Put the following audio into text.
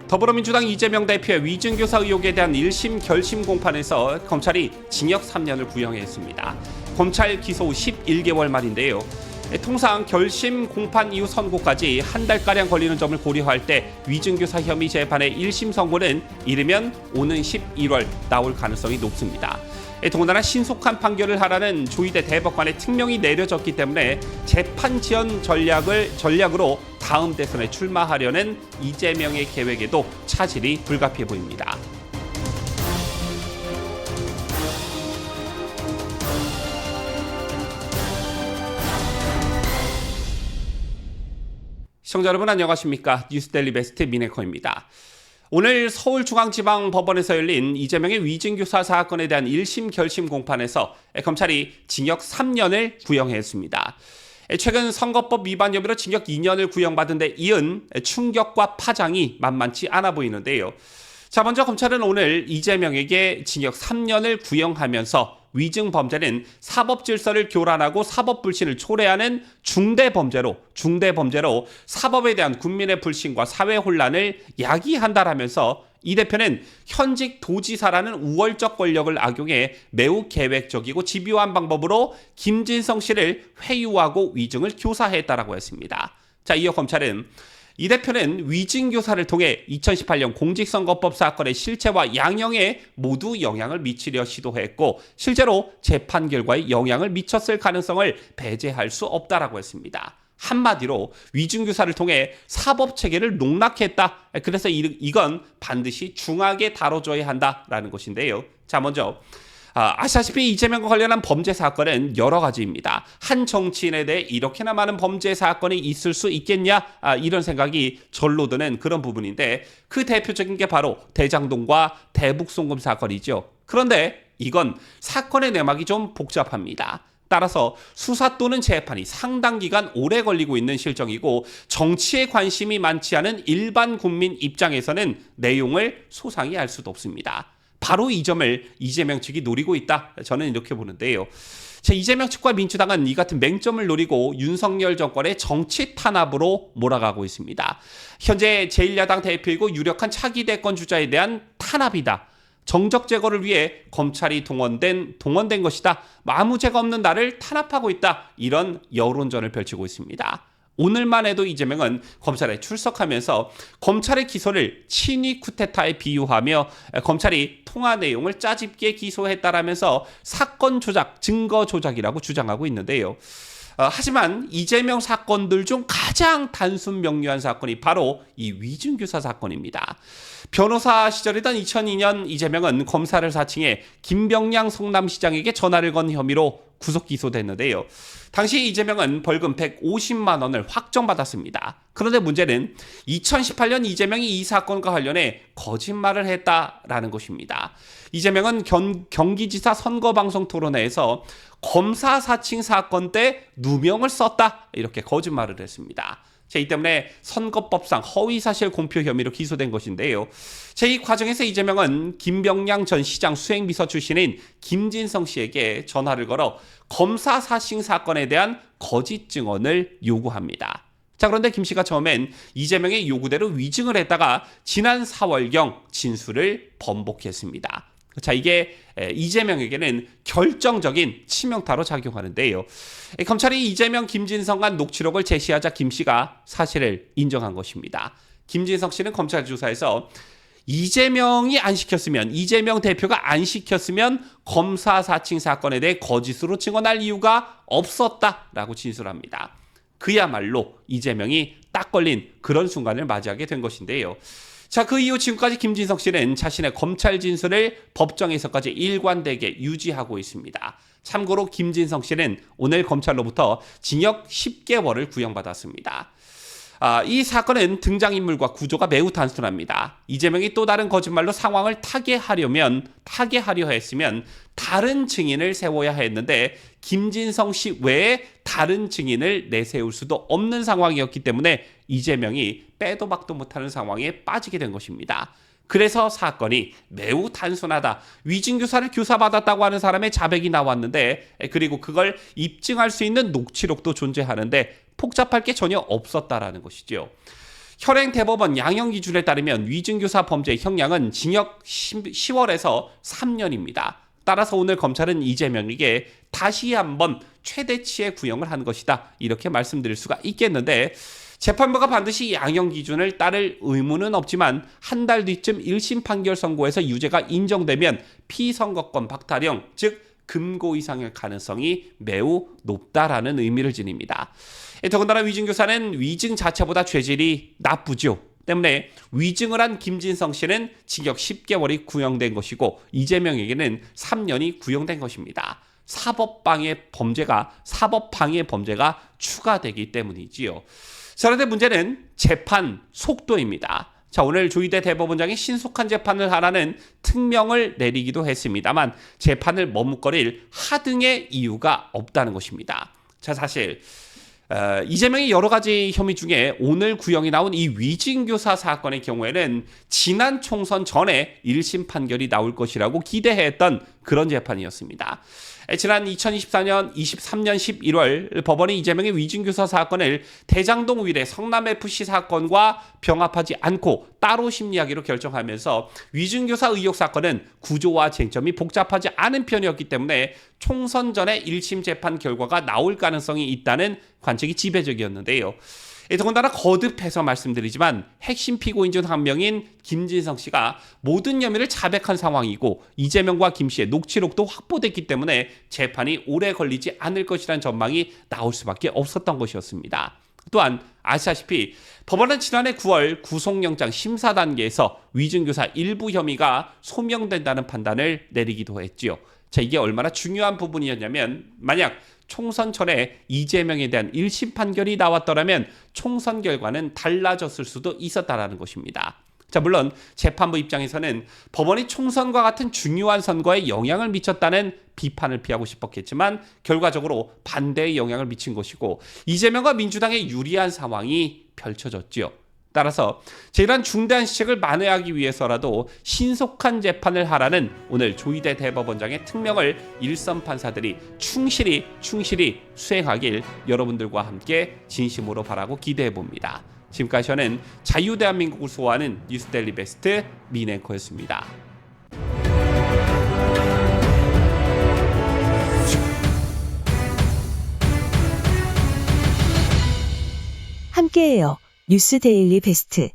더불어민주당 이재명 대표의 위증교사 의혹에 대한 1심 결심 공판에서 검찰이 징역 3년을 구형했습니다. 검찰 기소 후 11개월 만인데요. 통상 결심 공판 이후 선고까지 한 달가량 걸리는 점을 고려할 때 위증교사 혐의 재판의 1심 선고는 이르면 오는 11월 나올 가능성이 높습니다. 더군다나 신속한 판결을 하라는 조희대 대법관의 특명이 내려졌기 때문에 재판 지연 전략으로 다음 대선에 출마하려는 이재명의 계획에도 차질이 불가피해 보입니다. 시청자 여러분 안녕하십니까? 뉴스데일리 베스트 미네커입니다. 오늘 서울중앙지방법원에서 열린 이재명의 위증교사 사건에 대한 1심 결심 공판에서 검찰이 징역 3년을 구형했습니다. 최근 선거법 위반 혐의로 징역 2년을 구형받은 데 이은 충격과 파장이 만만치 않아 보이는데요. 자, 먼저 검찰은 오늘 이재명에게 징역 3년을 구형하면서 위증 범죄는 사법 질서를 교란하고 사법 불신을 초래하는 중대 범죄로 사법에 대한 국민의 불신과 사회 혼란을 야기한다라면서 이 대표는 현직 도지사라는 우월적 권력을 악용해 매우 계획적이고 집요한 방법으로 김진성 씨를 회유하고 위증을 교사했다라고 했습니다. 자, 이어 검찰은 이 대표는 위증교사를 통해 2018년 공직선거법 사건의 실체와 양형에 모두 영향을 미치려 시도했고 실제로 재판 결과에 영향을 미쳤을 가능성을 배제할 수 없다라고 했습니다. 한마디로 위증교사를 통해 사법체계를 농락했다. 그래서 이건 반드시 중하게 다뤄줘야 한다라는 것인데요. 자, 먼저 아시다시피 이재명과 관련한 범죄 사건은 여러 가지입니다. 한 정치인에 대해 이렇게나 많은 범죄 사건이 있을 수 있겠냐? 이런 생각이 절로 드는 그런 부분인데 그 대표적인 게 바로 대장동과 대북송금 사건이죠. 그런데 이건 사건의 내막이 좀 복잡합니다. 따라서 수사 또는 재판이 상당 기간 오래 걸리고 있는 실정이고 정치에 관심이 많지 않은 일반 국민 입장에서는 내용을 소상히 알 수도 없습니다. 바로 이 점을 이재명 측이 노리고 있다. 저는 이렇게 보는데요. 이재명 측과 민주당은 이 같은 맹점을 노리고 윤석열 정권의 정치 탄압으로 몰아가고 있습니다. 현재 제1야당 대표이고 유력한 차기 대권 주자에 대한 탄압이다. 정적 제거를 위해 검찰이 동원된 것이다. 아무 죄가 없는 나를 탄압하고 있다. 이런 여론전을 펼치고 있습니다. 오늘만 해도 이재명은 검찰에 출석하면서 검찰의 기소를 친위 쿠데타에 비유하며 검찰이 통화 내용을 짜집게 기소했다라면서 사건 조작, 증거 조작이라고 주장하고 있는데요. 하지만 이재명 사건들 중 가장 단순 명료한 사건이 바로 이 위증교사 사건입니다. 변호사 시절이던 2002년 이재명은 검사를 사칭해 김병량 성남시장에게 전화를 건 혐의로 구속 기소됐는데요. 당시 이재명은 벌금 150만 원을 확정받았습니다. 그런데 문제는 2018년 이재명이 이 사건과 관련해 거짓말을 했다라는 것입니다. 이재명은 경기지사 선거방송 토론회에서 검사 사칭 사건 때 누명을 썼다 이렇게 거짓말을 했습니다. 이 때문에 선거법상 허위사실 공표 혐의로 기소된 것인데요. 이 과정에서 이재명은 김병량 전 시장 수행비서 출신인 김진성 씨에게 전화를 걸어 검사 사칭 사건에 대한 거짓 증언을 요구합니다. 그런데 김 씨가 처음엔 이재명의 요구대로 위증을 했다가 지난 4월경 진술을 번복했습니다. 이게 이재명에게는 결정적인 치명타로 작용하는데요. 검찰이 이재명, 김진성 간 녹취록을 제시하자 김 씨가 사실을 인정한 것입니다. 김진성 씨는 검찰 조사에서 이재명 대표가 안 시켰으면 검사 사칭 사건에 대해 거짓으로 증언할 이유가 없었다라고 진술합니다. 그야말로 이재명이 딱 걸린 그런 순간을 맞이하게 된 것인데요. 그 이후 지금까지 김진석 씨는 자신의 검찰 진술을 법정에서까지 일관되게 유지하고 있습니다. 참고로 김진석 씨는 오늘 검찰로부터 징역 10개월을 구형받았습니다. 이 사건은 등장인물과 구조가 매우 단순합니다. 이재명이 또 다른 거짓말로 상황을 타개하려 했으면 다른 증인을 세워야 했는데 김진성 씨 외에 다른 증인을 내세울 수도 없는 상황이었기 때문에 이재명이 빼도 박도 못하는 상황에 빠지게 된 것입니다. 그래서 사건이 매우 단순하다. 위증교사를 교사받았다고 하는 사람의 자백이 나왔는데 그리고 그걸 입증할 수 있는 녹취록도 존재하는데 복잡할 게 전혀 없었다라는 것이죠. 현행 대법원 양형 기준에 따르면 위증교사 범죄 형량은 징역 10월에서 3년입니다. 따라서 오늘 검찰은 이재명에게 다시 한번 최대치의 구형을 한 것이다. 이렇게 말씀드릴 수가 있겠는데 재판부가 반드시 양형 기준을 따를 의무는 없지만 한 달 뒤쯤 1심 판결 선고에서 유죄가 인정되면 피선거권 박탈형, 즉 금고 이상의 가능성이 매우 높다라는 의미를 지닙니다. 더군다나 위증교사는 위증 자체보다 죄질이 나쁘죠. 때문에 위증을 한 김진성 씨는 징역 10개월이 구형된 것이고 이재명에게는 3년이 구형된 것입니다. 사법방해 범죄가 추가되기 때문이지요. 그런데 문제는 재판 속도입니다. 자, 오늘 조희대 대법원장이 신속한 재판을 하라는 특명을 내리기도 했습니다만 재판을 머뭇거릴 하등의 이유가 없다는 것입니다. 자, 사실 이재명의 여러 가지 혐의 중에 오늘 구형이 나온 이 위증교사 사건의 경우에는 지난 총선 전에 1심 판결이 나올 것이라고 기대했던 그런 재판이었습니다. 지난 2023년 11월 법원이 이재명의 위증교사 사건을 대장동 위례 성남FC 사건과 병합하지 않고 따로 심리하기로 결정하면서 위증교사 의혹 사건은 구조와 쟁점이 복잡하지 않은 편이었기 때문에 총선 전에 1심 재판 결과가 나올 가능성이 있다는 관측이 지배적이었는데요. 더군다나 거듭해서 말씀드리지만 핵심 피고인 중 한 명인 김진성 씨가 모든 혐의를 자백한 상황이고 이재명과 김 씨의 녹취록도 확보됐기 때문에 재판이 오래 걸리지 않을 것이라는 전망이 나올 수밖에 없었던 것이었습니다. 또한 아시다시피 법원은 지난해 9월 구속영장 심사 단계에서 위증교사 일부 혐의가 소명된다는 판단을 내리기도 했지요. 자, 이게 얼마나 중요한 부분이었냐면 만약 총선 전에 이재명에 대한 1심 판결이 나왔더라면 총선 결과는 달라졌을 수도 있었다라는 것입니다. 자, 물론 재판부 입장에서는 법원이 총선과 같은 중요한 선거에 영향을 미쳤다는 비판을 피하고 싶었겠지만 결과적으로 반대의 영향을 미친 것이고 이재명과 민주당에 유리한 상황이 펼쳐졌지요. 따라서 이러한 중대한 시책을 만회하기 위해서라도 신속한 재판을 하라는 오늘 조희대 대법원장의 특명을 일선 판사들이 충실히 수행하길 여러분들과 함께 진심으로 바라고 기대해 봅니다. 지금까지 저는 자유대한민국을 소화하는 뉴스데일리 베스트 민앵커였습니다. 함께해요. 뉴스데일리 베스트.